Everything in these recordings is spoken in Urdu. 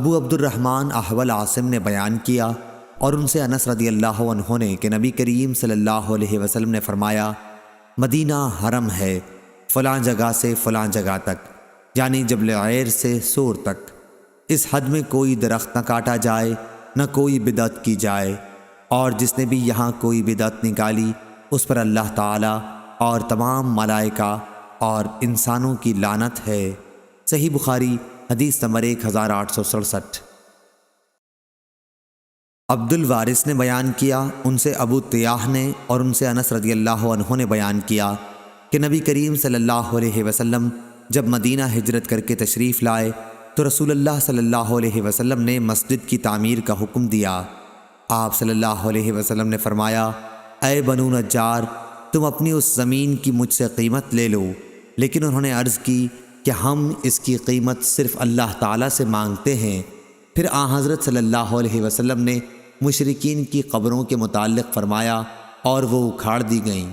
ابو عبد الرحمن احول عاصم نے بیان کیا اور ان سے انس رضی اللہ عنہ نے کہ نبی کریم صلی اللہ علیہ وسلم نے فرمایا، مدینہ حرم ہے فلاں جگہ سے فلاں جگہ تک، یعنی جبل عیر سے سور تک۔ اس حد میں کوئی درخت نہ کاٹا جائے، نہ کوئی بدعت کی جائے، اور جس نے بھی یہاں کوئی بدعت نکالی اس پر اللہ تعالی اور تمام ملائکہ اور انسانوں کی لعنت ہے۔ صحیح بخاری حدیث نمبر 1867۔ عبد الوارث نے بیان کیا، ان سے ابو طیاح نے اور ان سے انس رضی اللہ عنہ نے بیان کیا کہ نبی کریم صلی اللہ علیہ وسلم جب مدینہ ہجرت کر کے تشریف لائے تو رسول اللہ صلی اللہ علیہ وسلم نے مسجد کی تعمیر کا حکم دیا۔ آپ صلی اللہ علیہ وسلم نے فرمایا، اے بنو نجار، تم اپنی اس زمین کی مجھ سے قیمت لے لو۔ لیکن انہوں نے عرض کی کہ ہم اس کی قیمت صرف اللہ تعالیٰ سے مانگتے ہیں۔ پھر حضرت صلی اللہ علیہ وسلم نے مشرکین کی قبروں کے متعلق فرمایا اور وہ اکھاڑ دی گئیں،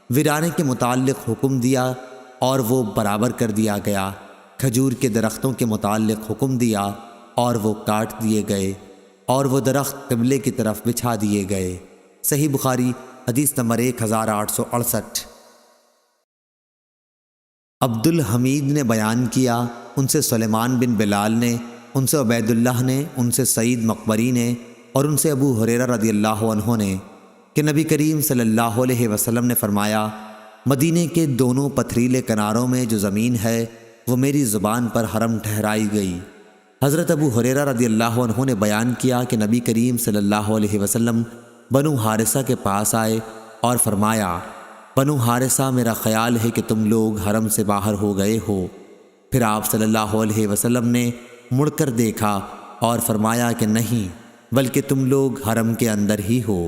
ویرانے کے متعلق حکم دیا اور وہ برابر کر دیا گیا، کھجور کے درختوں کے متعلق حکم دیا اور وہ کاٹ دیے گئے، اور وہ درخت قبلے کی طرف بچھا دیے گئے۔ صحیح بخاری حدیث نمبر 1868۔ عبد الحمید نے بیان کیا، ان سے سلیمان بن بلال نے، ان سے عبید اللہ نے، ان سے سعید مقبری نے اور ان سے ابو ہریرہ رضی اللہ عنہ نے کہ نبی کریم صلی اللہ علیہ وسلم نے فرمایا، مدینے کے دونوں پتھریلے کناروں میں جو زمین ہے وہ میری زبان پر حرم ٹھہرائی گئی۔ حضرت ابو ہریرہ رضی اللہ عنہ نے بیان کیا کہ نبی کریم صلی اللہ علیہ وسلم بنو حارثہ کے پاس آئے اور فرمایا، بنو حارثہ، میرا خیال ہے کہ تم لوگ حرم سے باہر ہو گئے ہو۔ پھر آپ صلی اللہ علیہ وسلم نے مڑ کر دیکھا اور فرمایا کہ نہیں، بلکہ تم لوگ حرم کے اندر ہی ہو۔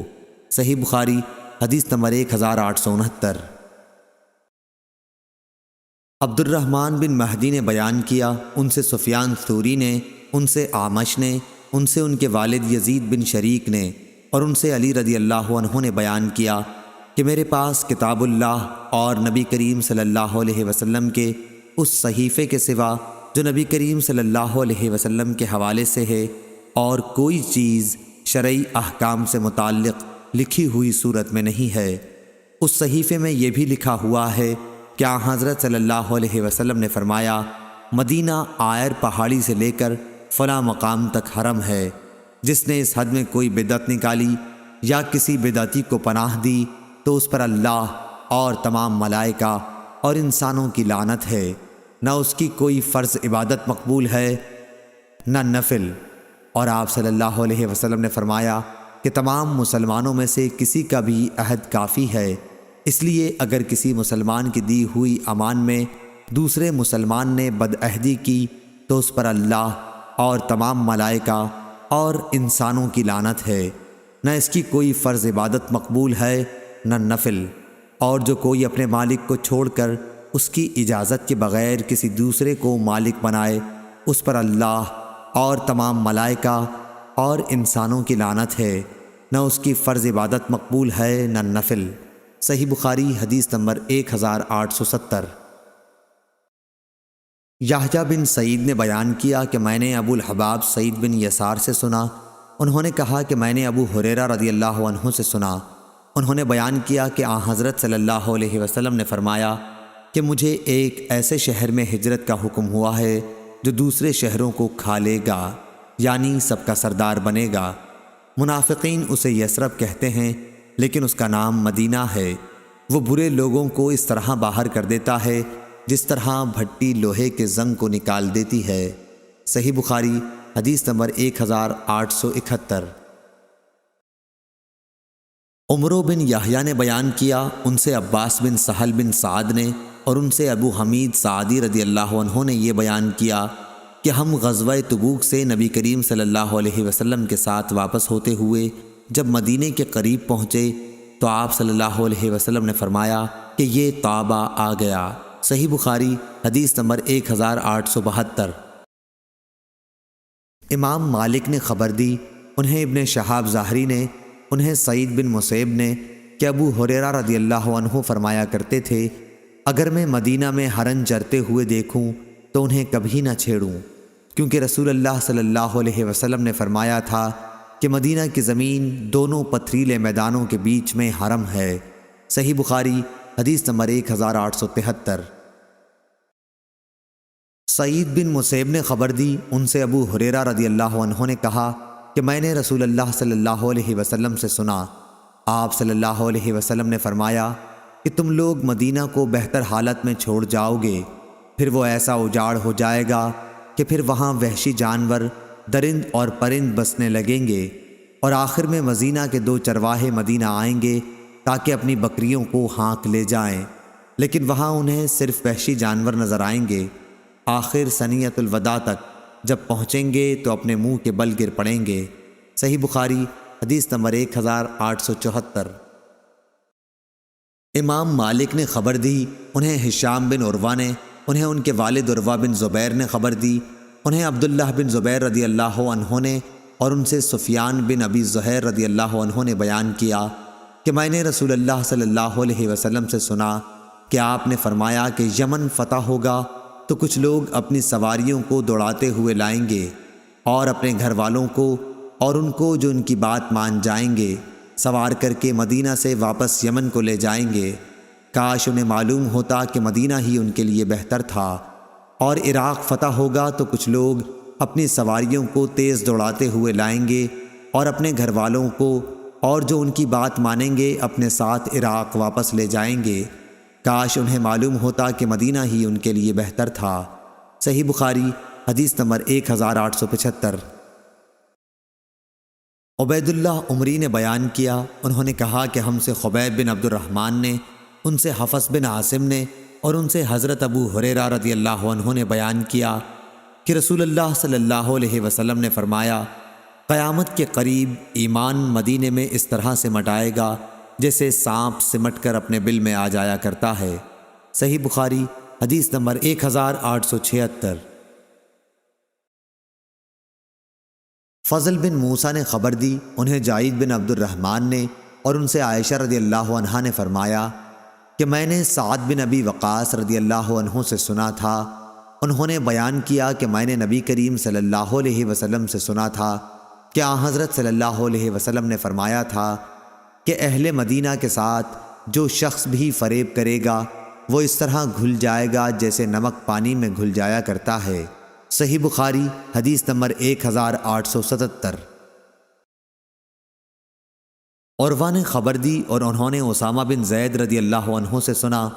صحیح بخاری حدیث نمبر 1869۔ عبد الرحمن بن مہدی نے بیان کیا، ان سے سفیان ثوری نے، ان سے اعمش نے، ان سے ان کے والد یزید بن شریک نے اور ان سے علی رضی اللہ عنہ نے بیان کیا کہ میرے پاس کتاب اللہ اور نبی کریم صلی اللہ علیہ وسلم کے اس صحیفے کے سوا جو نبی کریم صلی اللہ علیہ وسلم کے حوالے سے ہے اور کوئی چیز شرعی احکام سے متعلق لکھی ہوئی صورت میں نہیں ہے۔ اس صحیفے میں یہ بھی لکھا ہوا ہے کہ حضرت صلی اللہ علیہ وسلم نے فرمایا، مدینہ آئر پہاڑی سے لے کر فلاں مقام تک حرم ہے، جس نے اس حد میں کوئی بدعت نکالی یا کسی بدعتی کو پناہ دی تو اس پر اللہ اور تمام ملائکہ اور انسانوں کی لعنت ہے، نہ اس کی کوئی فرض عبادت مقبول ہے نہ نفل۔ اور آپ صلی اللہ علیہ وسلم نے فرمایا کہ تمام مسلمانوں میں سے کسی کا بھی عہد کافی ہے، اس لیے اگر کسی مسلمان کی دی ہوئی امان میں دوسرے مسلمان نے بدعہدی کی تو اس پر اللہ اور تمام ملائکہ اور انسانوں کی لعنت ہے، نہ اس کی کوئی فرض عبادت مقبول ہے نہ نفل۔ اور جو کوئی اپنے مالک کو چھوڑ کر اس کی اجازت کے بغیر کسی دوسرے کو مالک بنائے، اس پر اللہ اور تمام ملائکہ اور انسانوں کی لعنت ہے، نہ اس کی فرض عبادت مقبول ہے نہ نفل۔ صحیح بخاری حدیث نمبر 1870۔ یحییٰ بن سعید نے بیان کیا کہ میں نے ابو الحباب سعید بن یسار سے سنا، انہوں نے کہا کہ میں نے ابو ہریرہ رضی اللہ عنہ سے سنا، انہوں نے بیان کیا کہ حضرت صلی اللہ علیہ وسلم نے فرمایا کہ مجھے ایک ایسے شہر میں ہجرت کا حکم ہوا ہے جو دوسرے شہروں کو کھا لے گا، یعنی سب کا سردار بنے گا۔ منافقین اسے یثرب کہتے ہیں، لیکن اس کا نام مدینہ ہے۔ وہ برے لوگوں کو اس طرح باہر کر دیتا ہے جس طرح بھٹی لوہے کے زنگ کو نکال دیتی ہے۔ صحیح بخاری حدیث نمبر 1871۔ عمرو بن یحییٰ نے بیان کیا، ان سے عباس بن سہل بن سعد نے اور ان سے ابو حمید سعدی رضی اللہ عنہ نے یہ بیان کیا کہ ہم غزوہ تبوک سے نبی کریم صلی اللہ علیہ وسلم کے ساتھ واپس ہوتے ہوئے جب مدینے کے قریب پہنچے تو آپ صلی اللہ علیہ وسلم نے فرمایا کہ یہ طابہ آ گیا۔ صحیح بخاری حدیث نمبر 1872۔ امام مالک نے خبر دی، انہیں ابن شہاب ظاہری نے، انہیں سعید بن مسیب نے کہ ابو ہریرہ رضی اللہ عنہ فرمایا کرتے تھے، اگر میں مدینہ میں ہرن چرتے ہوئے دیکھوں تو انہیں کبھی نہ چھیڑوں۔ کیونکہ رسول اللہ صلی اللہ علیہ وسلم نے فرمایا تھا کہ مدینہ کی زمین دونوں پتھریلے میدانوں کے بیچ میں حرم ہے۔ صحیح بخاری حدیث نمبر 1873۔ سعید بن مسیب نے خبر دی، ان سے ابو ہریرہ رضی اللہ عنہ نے کہا کہ میں نے رسول اللہ صلی اللہ علیہ وسلم سے سنا، آپ صلی اللہ علیہ وسلم نے فرمایا کہ تم لوگ مدینہ کو بہتر حالت میں چھوڑ جاؤ گے، پھر وہ ایسا اجاڑ ہو جائے گا کہ پھر وہاں وحشی جانور، درند اور پرند بسنے لگیں گے، اور آخر میں مدینہ کے 2 چرواہے مدینہ آئیں گے تاکہ اپنی بکریوں کو ہانک لے جائیں، لیکن وہاں انہیں صرف وحشی جانور نظر آئیں گے۔ آخر ثنیۃ الوداع تک جب پہنچیں گے تو اپنے منہ کے بل گر پڑیں گے۔ صحیح بخاری حدیث نمبر 1874۔ امام مالک نے خبر دی، انہیں ہشام بن عروہ نے، انہیں ان کے والد عروہ بن زبیر نے خبر دی، انہیں عبداللہ بن زبیر رضی اللہ عنہ نے، اور ان سے سفیان بن ابی زہیر رضی اللہ عنہ نے بیان کیا کہ میں نے رسول اللہ صلی اللہ علیہ وسلم سے سنا کہ آپ نے فرمایا کہ یمن فتح ہوگا تو کچھ لوگ اپنی سواریوں کو دوڑاتے ہوئے لائیں گے اور اپنے گھر والوں کو اور ان کو جو ان کی بات مان جائیں گے سوار کر کے مدینہ سے واپس یمن کو لے جائیں گے۔ کاش انہیں معلوم ہوتا کہ مدینہ ہی ان کے لیے بہتر تھا۔ اور عراق فتح ہوگا تو کچھ لوگ اپنی سواریوں کو تیز دوڑاتے ہوئے لائیں گے اور اپنے گھر والوں کو اور جو ان کی بات مانیں گے اپنے ساتھ عراق واپس لے جائیں گے۔ کاش انہیں معلوم ہوتا کہ مدینہ ہی ان کے لیے بہتر تھا۔ صحیح بخاری حدیث نمبر 1875۔ عبید اللہ عمری نے بیان کیا، انہوں نے کہا کہ ہم سے خبیب بن عبد الرحمن نے، ان سے حفص بن عاصم نے اور ان سے حضرت ابو ہریرہ رضی اللہ عنہ نے بیان کیا کہ رسول اللہ صلی اللہ علیہ وسلم نے فرمایا، قیامت کے قریب ایمان مدینے میں اس طرح سے مٹائے گا جیسے سانپ سمٹ کر اپنے بل میں آ جایا کرتا ہے۔ صحیح بخاری حدیث نمبر 1876۔ فضل بن موسیٰ نے خبر دی، انہیں جعید بن عبد الرحمن نے اور ان سے عائشہ رضی اللہ عنہا نے فرمایا کہ میں نے سعد بن ابی وقاص رضی اللہ عنہ سے سنا تھا، انہوں نے بیان کیا کہ میں نے نبی کریم صلی اللہ علیہ وسلم سے سنا تھا کہ آن حضرت صلی اللہ علیہ وسلم نے فرمایا تھا کہ اہل مدینہ کے ساتھ جو شخص بھی فریب کرے گا وہ اس طرح گھل جائے گا جیسے نمک پانی میں گھل جایا کرتا ہے۔ صحیح بخاری حدیث نمبر 1877۔ عروہ نے خبر دی اور انہوں نے اسامہ بن زید رضی اللہ عنہ سے سنا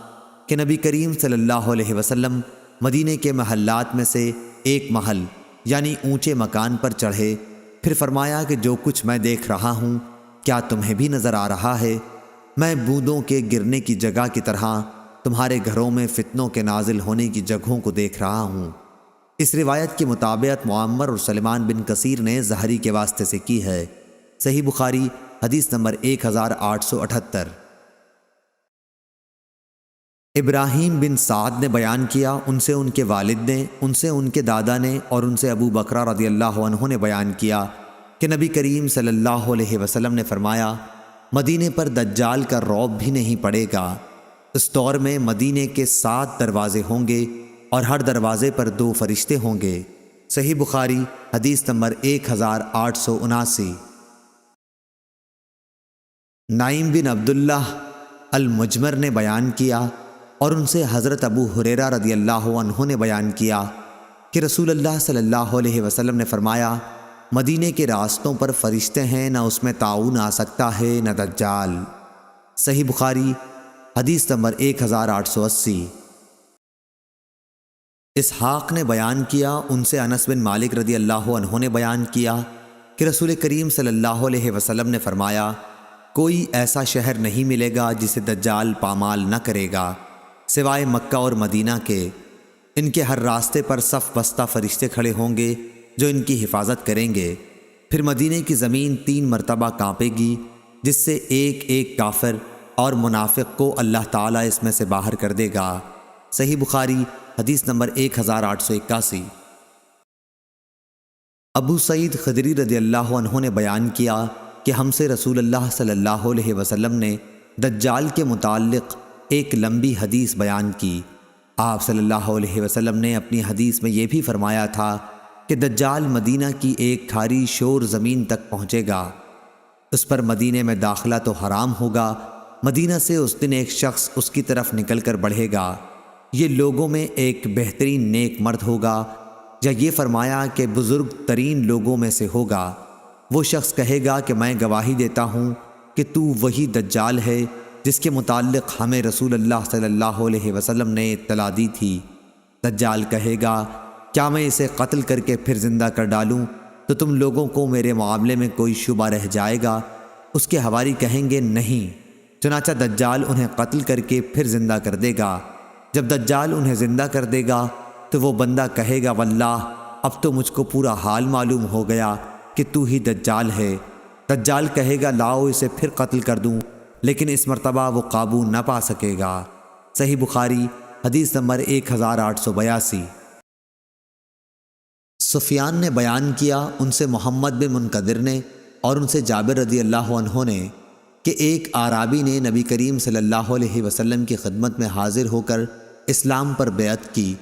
کہ نبی کریم صلی اللہ علیہ وسلم مدینے کے محلات میں سے ایک محل یعنی اونچے مکان پر چڑھے، پھر فرمایا کہ جو کچھ میں دیکھ رہا ہوں کیا تمہیں بھی نظر آ رہا ہے؟ میں بوندوں کے گرنے کی جگہ کی طرح تمہارے گھروں میں فتنوں کے نازل ہونے کی جگہوں کو دیکھ رہا ہوں۔ اس روایت کی مطابقت معمر اور سلمان بن کثیر نے زہری کے واسطے سے کی ہے۔ صحیح بخاری حدیث نمبر 1878۔ ابراہیم بن سعد نے بیان کیا، ان سے ان کے والد نے، ان سے ان کے دادا نے اور ان سے ابو بکرہ رضی اللہ عنہ نے بیان کیا کہ نبی کریم صلی اللہ علیہ وسلم نے فرمایا، مدینے پر دجال کا رعب بھی نہیں پڑے گا۔ اس دور میں مدینے کے 7 دروازے ہوں گے اور ہر دروازے پر 2 فرشتے ہوں گے۔ صحیح بخاری حدیث نمبر 1879۔ نعیم بن عبداللہ المجمر نے بیان کیا اور ان سے حضرت ابو ہریرہ رضی اللہ عنہ نے بیان کیا کہ رسول اللہ صلی اللہ علیہ وسلم نے فرمایا، مدینے کے راستوں پر فرشتے ہیں، نہ اس میں طاعون آ سکتا ہے نہ دجال۔ صحیح بخاری حدیث نمبر 1880۔ اسحاق نے بیان کیا، ان سے انس بن مالک رضی اللہ عنہ نے بیان کیا کہ رسول کریم صلی اللہ علیہ وسلم نے فرمایا، کوئی ایسا شہر نہیں ملے گا جسے دجال پامال نہ کرے گا سوائے مکہ اور مدینہ کے۔ ان کے ہر راستے پر صف بستہ فرشتے کھڑے ہوں گے جو ان کی حفاظت کریں گے۔ پھر مدینے کی زمین 3 مرتبہ کانپے گی، جس سے ایک ایک کافر اور منافق کو اللہ تعالیٰ اس میں سے باہر کر دے گا۔ صحیح بخاری حدیث نمبر 1881۔ ابو سعید خدری رضی اللہ عنہ نے بیان کیا کہ ہم سے رسول اللہ صلی اللہ علیہ وسلم نے دجال کے متعلق ایک لمبی حدیث بیان کی۔ آپ صلی اللہ علیہ وسلم نے اپنی حدیث میں یہ بھی فرمایا تھا کہ دجال مدینہ کی ایک کھاری شور زمین تک پہنچے گا، اس پر مدینے میں داخلہ تو حرام ہوگا، مدینہ سے اس دن ایک شخص اس کی طرف نکل کر بڑھے گا، یہ لوگوں میں ایک بہترین نیک مرد ہوگا، یا یہ فرمایا کہ بزرگ ترین لوگوں میں سے ہوگا۔ وہ شخص کہے گا کہ میں گواہی دیتا ہوں کہ تو وہی دجال ہے جس کے متعلق ہمیں رسول اللہ صلی اللہ علیہ وسلم نے اطلاع دی تھی۔ دجال کہے گا کیا میں اسے قتل کر کے پھر زندہ کر ڈالوں تو تم لوگوں کو میرے معاملے میں کوئی شبہ رہ جائے گا؟ اس کے حواری کہیں گے نہیں، چنانچہ دجال انہیں قتل کر کے پھر زندہ کر دے گا۔ جب دجال انہیں زندہ کر دے گا تو وہ بندہ کہے گا واللہ اب تو مجھ کو پورا حال معلوم ہو گیا کہ تو ہی دجال ہے۔ دجال کہے گا لاؤ اسے پھر قتل کر دوں، لیکن اس مرتبہ وہ قابو نہ پا سکے گا۔ صحیح بخاری حدیث نمبر 1882۔ سفیان نے بیان کیا ان سے محمد بن منقدر نے اور ان سے جابر رضی اللہ عنہ نے کہ ایک اعرابی نے نبی کریم صلی اللہ علیہ وسلم کی خدمت میں حاضر ہو کر اسلام پر بیعت کی۔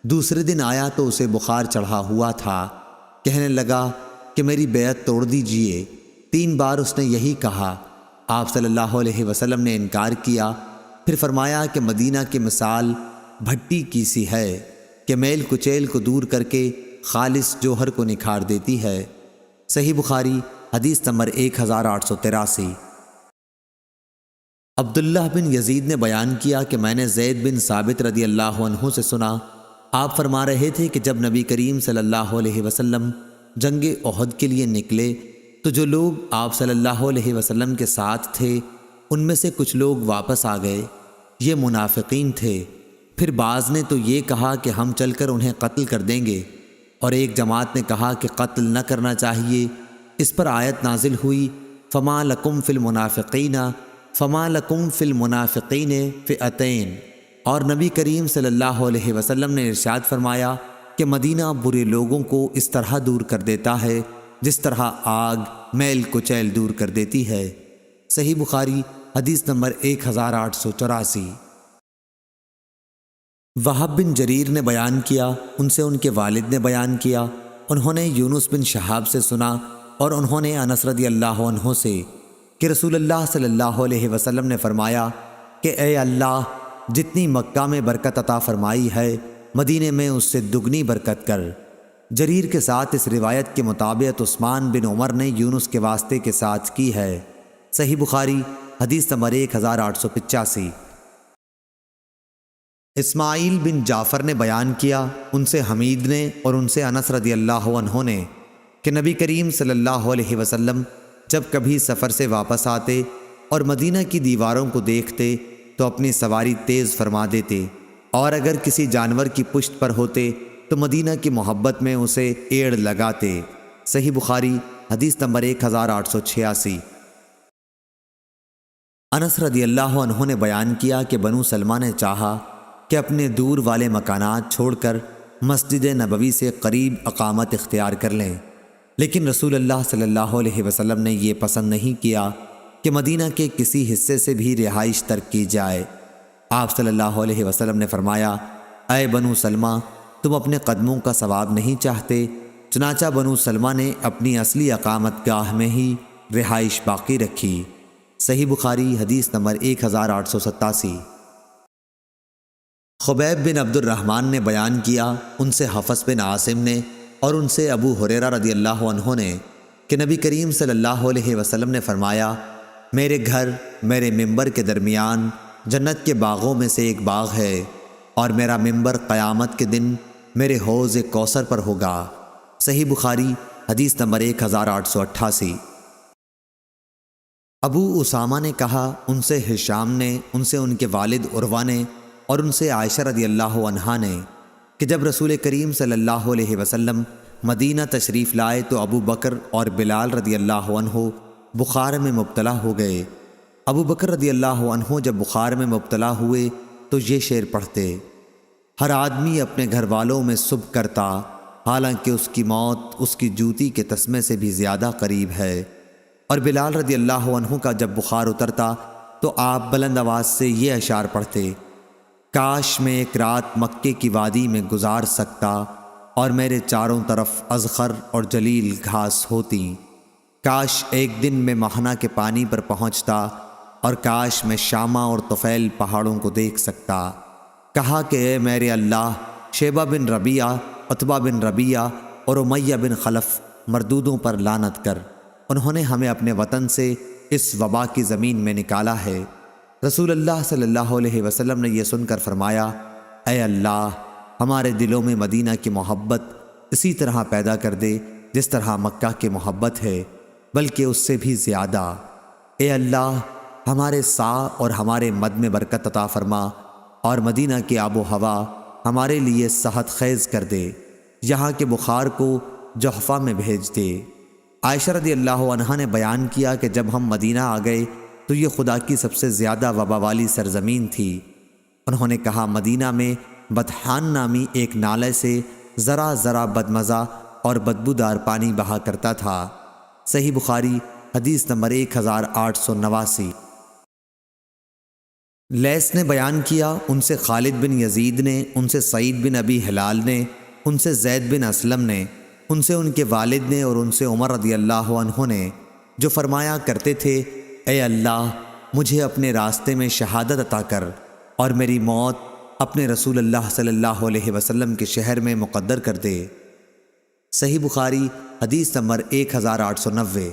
دوسرے دن آیا تو اسے بخار چڑھا ہوا تھا، کہنے لگا کہ میری بیعت توڑ دیجئے۔ 3 بار اس نے یہی کہا، آپ صلی اللہ علیہ وسلم نے انکار کیا، پھر فرمایا کہ مدینہ کی مثال بھٹی کی سی ہے کہ میل کچیل کو دور کر کے خالص جوہر کو نکھار دیتی ہے۔ صحیح بخاری حدیث نمبر 1883۔ عبداللہ بن یزید نے بیان کیا کہ میں نے زید بن ثابت رضی اللہ عنہ سے سنا، آپ فرما رہے تھے کہ جب نبی کریم صلی اللہ علیہ وسلم جنگ احد کے لیے نکلے تو جو لوگ آپ صلی اللہ علیہ وسلم کے ساتھ تھے ان میں سے کچھ لوگ واپس آ گئے، یہ منافقین تھے۔ پھر بعض نے تو یہ کہا کہ ہم چل کر انہیں قتل کر دیں گے، اور ایک جماعت نے کہا کہ قتل نہ کرنا چاہیے۔ اس پر آیت نازل ہوئی فما لکم فی المنافقین فئتین، اور نبی کریم صلی اللہ علیہ وسلم نے ارشاد فرمایا کہ مدینہ برے لوگوں کو اس طرح دور کر دیتا ہے جس طرح آگ میل کچیل دور کر دیتی ہے۔ صحیح بخاری حدیث نمبر 1884۔ وہب بن جریر نے بیان کیا ان سے ان کے والد نے بیان کیا، انہوں نے یونس بن شہاب سے سنا اور انہوں نے انس رضی اللہ عنہ سے کہ رسول اللہ صلی اللہ علیہ وسلم نے فرمایا کہ اے اللہ جتنی مکہ میں برکت عطا فرمائی ہے مدینے میں اس سے دگنی برکت کر۔ جریر کے ساتھ اس روایت کے مطابق عثمان بن عمر نے یونس کے واسطے کے ساتھ کی ہے۔ صحیح بخاری حدیث نمبر 1885۔ اسماعیل بن جعفر نے بیان کیا ان سے حمید نے اور ان سے انس رضی اللہ عنہ نے کہ نبی کریم صلی اللہ علیہ وسلم جب کبھی سفر سے واپس آتے اور مدینہ کی دیواروں کو دیکھتے تو اپنی سواری تیز فرما دیتے، اور اگر کسی جانور کی پشت پر ہوتے تو مدینہ کی محبت میں اسے ایڑ لگاتے۔ صحیح بخاری حدیث نمبر 1886۔ انس رضی اللہ عنہ نے بیان کیا کہ بنو سلمہ نے چاہا کہ اپنے دور والے مکانات چھوڑ کر مسجد نبوی سے قریب اقامت اختیار کر لیں، لیکن رسول اللہ صلی اللہ علیہ وسلم نے یہ پسند نہیں کیا کہ مدینہ کے کسی حصے سے بھی رہائش ترک کی جائے۔ آپ صلی اللہ علیہ وسلم نے فرمایا اے بنو سلمہ تم اپنے قدموں کا ثواب نہیں چاہتے؟ چنانچہ بنو سلمہ نے اپنی اصلی اقامت گاہ میں ہی رہائش باقی رکھی۔ صحیح بخاری حدیث نمبر 1887۔ خبیب بن عبد الرحمن نے بیان کیا ان سے حفص بن عاصم نے اور ان سے ابو ہریرہ رضی اللہ عنہ نے کہ نبی کریم صلی اللہ علیہ وسلم نے فرمایا میرے گھر میرے ممبر کے درمیان جنت کے باغوں میں سے ایک باغ ہے، اور میرا ممبر قیامت کے دن میرے حوض کوثر پر ہوگا۔ صحیح بخاری حدیث نمبر 1888۔ ابو اسامہ نے کہا ان سے ہشام نے ان سے ان کے والد عروہ نے اور ان سے عائشہ رضی اللہ عنہا نے کہ جب رسول کریم صلی اللہ علیہ وسلم مدینہ تشریف لائے تو ابو بکر اور بلال رضی اللہ عنہ بخار میں مبتلا ہو گئے۔ ابو بکر رضی اللہ عنہ جب بخار میں مبتلا ہوئے تو یہ شعر پڑھتے، ہر آدمی اپنے گھر والوں میں صبح کرتا، حالانکہ اس کی موت اس کی جوتی کے تسمے سے بھی زیادہ قریب ہے۔ اور بلال رضی اللہ عنہ کا جب بخار اترتا تو آپ بلند آواز سے یہ اشعار پڑھتے، کاش میں ایک رات مکے کی وادی میں گزار سکتا اور میرے چاروں طرف اذخر اور جلیل گھاس ہوتی۔ کاش ایک دن میں مہنا کے پانی پر پہنچتا، اور کاش میں شامہ اور طفیل پہاڑوں کو دیکھ سکتا۔ کہا کہ اے میرے اللہ، شیبہ بن ربیعہ، عتبہ بن ربیعہ اور امیہ بن خلف مردودوں پر لعنت کر، انہوں نے ہمیں اپنے وطن سے اس وبا کی زمین میں نکالا ہے۔ رسول اللہ صلی اللہ علیہ وسلم نے یہ سن کر فرمایا، اے اللہ، ہمارے دلوں میں مدینہ کی محبت اسی طرح پیدا کر دے جس طرح مکہ کی محبت ہے، بلکہ اس سے بھی زیادہ۔ اے اللہ، ہمارے سا اور ہمارے مد میں برکت عطا فرما، اور مدینہ کی آب و ہوا ہمارے لیے صحت خیز کر دے، یہاں کے بخار کو جحفہ میں بھیج دے۔ عائشہ رضی اللہ عنہا نے بیان کیا کہ جب ہم مدینہ آ گئے تو یہ خدا کی سب سے زیادہ وبا والی سرزمین تھی۔ انہوں نے کہا، مدینہ میں بطحان نامی ایک نالے سے ذرا ذرا بدمزہ اور بدبودار پانی بہا کرتا تھا۔ صحیح بخاری حدیث نمبر 1889۔ لیث نے بیان کیا، ان سے خالد بن یزید نے، ان سے سعید بن ابی ہلال نے، ان سے زید بن اسلم نے، ان سے ان کے والد نے اور ان سے عمر رضی اللہ عنہ نے، جو فرمایا کرتے تھے، اے اللہ، مجھے اپنے راستے میں شہادت عطا کر اور میری موت اپنے رسول اللہ صلی اللہ علیہ وسلم کے شہر میں مقدر کر دے۔ صحیح بخاری حدیث نمبر 1890۔